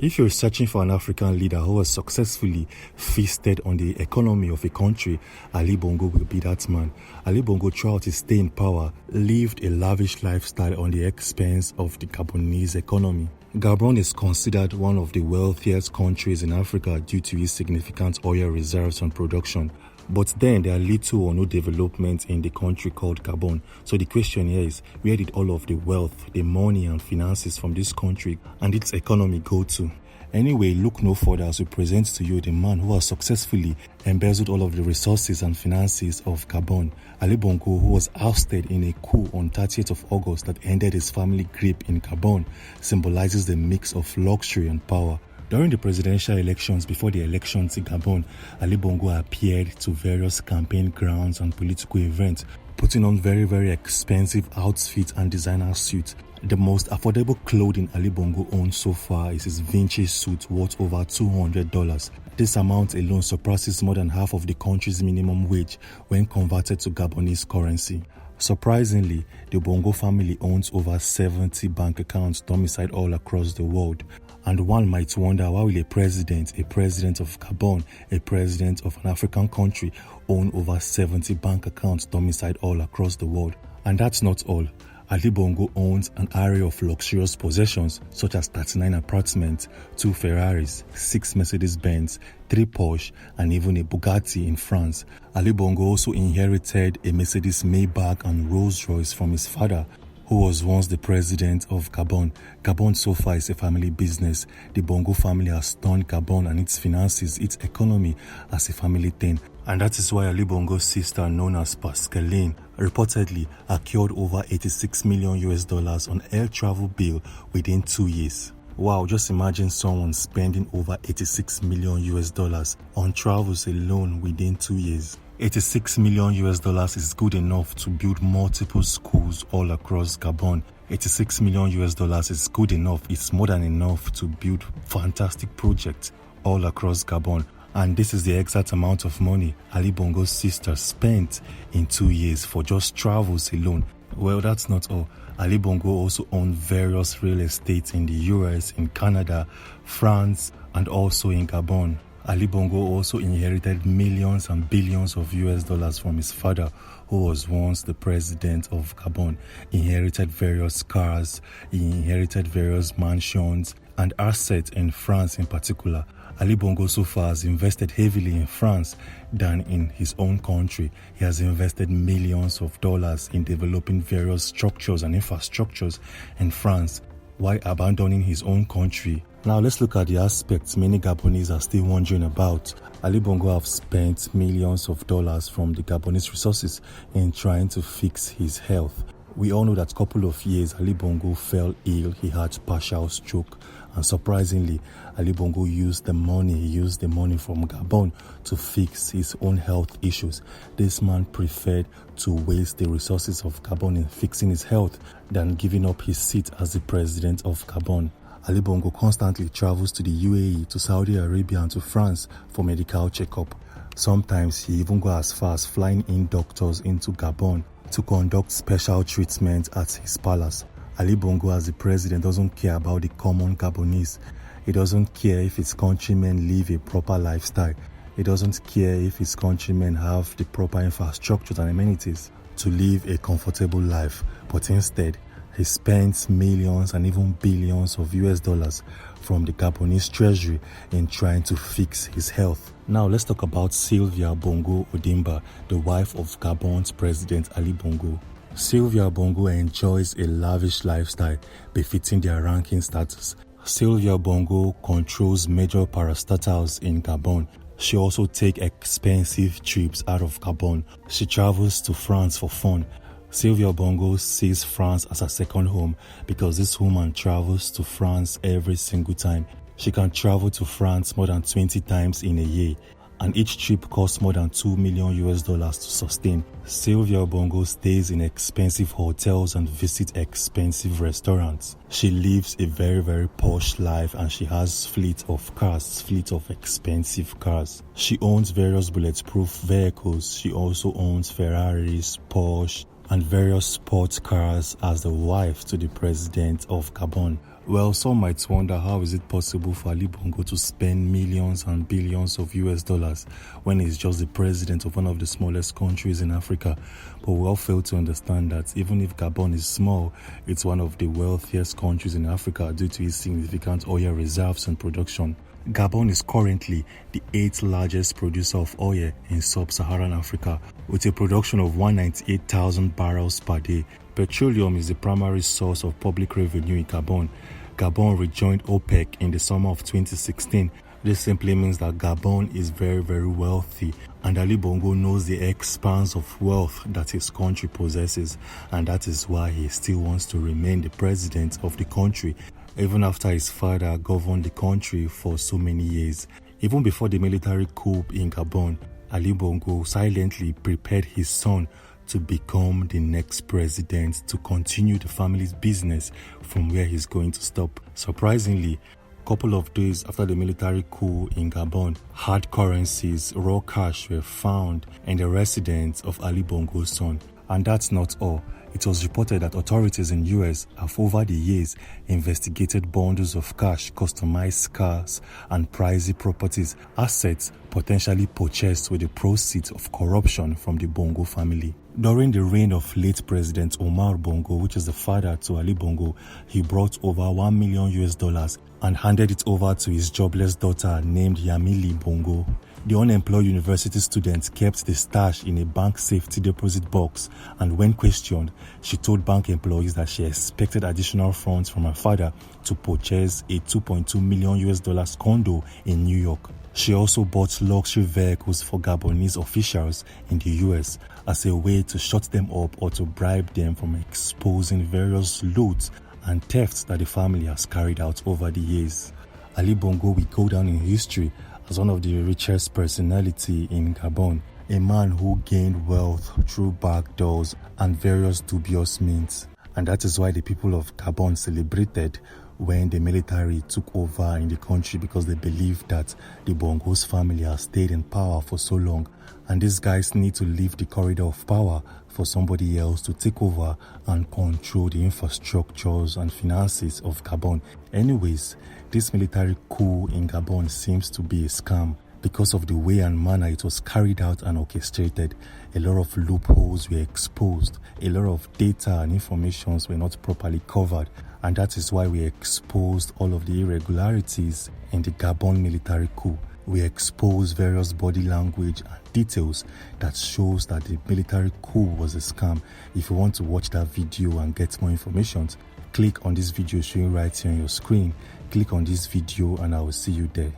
If you're searching for an African leader who has successfully feasted on the economy of a country, Ali Bongo will be that man. Ali Bongo, throughout his stay in power, lived a lavish lifestyle on the expense of the Gabonese economy. Gabon is considered one of the wealthiest countries in Africa due to its significant oil reserves and production. But then there are little or no development in the country called Gabon. So the question here is, where did all of the wealth, the money and finances from this country and its economy go to? Anyway, look no further as we present to you the man who has successfully embezzled all of the resources and finances of Gabon. Ali Bongo, who was ousted in a coup on 30th of August that ended his family grip in Gabon, symbolizes the mix of luxury and power. During the presidential elections before the elections in Gabon, Ali Bongo appeared to various campaign grounds and political events, putting on very, very expensive outfits and designer suits. The most affordable clothing Ali Bongo owns so far is his vintage suit worth over $200. This amount alone surpasses more than half of the country's minimum wage when converted to Gabonese currency. Surprisingly, the Bongo family owns over 70 bank accounts domiciled all across the world. And one might wonder, why will a president of Gabon, a president of an African country, own over 70 bank accounts domiciled all across the world? And that's not all. Ali Bongo owns an array of luxurious possessions such as 39 apartments, 2 Ferraris, 6 Mercedes-Benz, 3 Porsche, and even a Bugatti in France. Ali Bongo also inherited a Mercedes Maybach and Rolls-Royce from his father, who was once the president of Gabon. Gabon so far is a family business. The Bongo family has turned Gabon and its finances, its economy, as a family thing. And that is why Ali Bongo's sister, known as Pascaline, reportedly acquired over $86 million on air travel bill within 2 years. Wow, just imagine someone spending over $86 million on travels alone within 2 years. $86 million is good enough to build multiple schools all across Gabon. $86 million is good enough. It's more than enough to build fantastic projects all across Gabon. And this is the exact amount of money Ali Bongo's sister spent in 2 years for just travels alone. Well, that's not all. Ali Bongo also owned various real estates in the US, in Canada, France, and also in Gabon. Ali Bongo also inherited millions and billions of US dollars from his father, who was once the president of Gabon. He inherited various cars, he inherited various mansions and assets in France in particular. Ali Bongo so far has invested heavily in France than in his own country. He has invested millions of dollars in developing various structures and infrastructures in France, while abandoning his own country. Now let's look at the aspects many Gabonese are still wondering about. Ali Bongo have spent millions of dollars from the Gabonese resources in trying to fix his health. We all know that a couple of years Ali Bongo fell ill, he had partial stroke, and surprisingly, Ali Bongo used the money from Gabon to fix his own health issues. This man preferred to waste the resources of Gabon in fixing his health than giving up his seat as the president of Gabon. Ali Bongo constantly travels to the UAE, to Saudi Arabia and to France for medical checkup. Sometimes he even goes as far as flying in doctors into Gabon to conduct special treatment at his palace. Ali Bongo as the president doesn't care about the common Gabonese. He doesn't care if his countrymen live a proper lifestyle. He doesn't care if his countrymen have the proper infrastructure and amenities to live a comfortable life. But instead, he spends millions and even billions of US dollars from the Gabonese treasury in trying to fix his health. Now let's talk about Sylvia Bongo Ondimba, the wife of Gabon's president Ali Bongo. Sylvia Bongo enjoys a lavish lifestyle befitting their ranking status. Sylvia Bongo controls major parastatals in Gabon. She also takes expensive trips out of Gabon. She travels to France for fun. Sylvia Bongo sees France as a second home because this woman travels to France every single time. She can travel to France more than 20 times in a year, and each trip costs more than $2 million to sustain. Sylvia Bongo stays in expensive hotels and visits expensive restaurants. She lives a very, very posh life, and she has fleet of expensive cars. She owns various bulletproof vehicles. She also owns Ferraris, Porsche, and various sports cars as the wife to the president of Gabon. Well, some might wonder how is it possible for Ali Bongo to spend millions and billions of US dollars when he's just the president of one of the smallest countries in Africa. But we all fail to understand that even if Gabon is small, it's one of the wealthiest countries in Africa due to its significant oil reserves and production. Gabon is currently the 8th largest producer of oil in sub-Saharan Africa, with a production of 198,000 barrels per day. Petroleum is the primary source of public revenue in Gabon. Gabon rejoined OPEC in the summer of 2016. This simply means that Gabon is very, very wealthy, and Ali Bongo knows the expanse of wealth that his country possesses, and that is why he still wants to remain the president of the country, even after his father governed the country for so many years. Even before the military coup in Gabon, Ali Bongo silently prepared his son to become the next president, to continue the family's business from where he's going to stop. Surprisingly, a couple of days after the military coup in Gabon, hard currencies, raw cash were found in the residence of Ali Bongo's son. And that's not all. It was reported that authorities in US have over the years investigated bundles of cash, customized cars, and pricey properties, assets potentially purchased with the proceeds of corruption from the Bongo family. During the reign of late President Omar Bongo, which is the father to Ali Bongo, he brought over $1 million US and handed it over to his jobless daughter named Yamili Bongo. The unemployed university student kept the stash in a bank safety deposit box, and when questioned, she told bank employees that she expected additional funds from her father to purchase a $2.2 million US condo in New York. She also bought luxury vehicles for Gabonese officials in the US as a way to shut them up or to bribe them from exposing various loots and thefts that the family has carried out over the years. Ali Bongo will go down in history as one of the richest personality in Gabon, a man who gained wealth through back doors and various dubious means. And that is why the people of Gabon celebrated when the military took over in the country, because they believed that the Bongo's family has stayed in power for so long, and these guys need to leave the corridor of power for somebody else to take over and control the infrastructures and finances of Gabon. Anyways, this military coup in Gabon seems to be a scam because of the way and manner it was carried out and orchestrated. A lot of loopholes were exposed, a lot of data and informations were not properly covered, and that is why we exposed all of the irregularities in the Gabon military coup. We exposed various body language and details that shows that the military coup was a scam. If you want to watch that video and get more information, click on this video showing right here on your screen. Click on this video and I will see you there.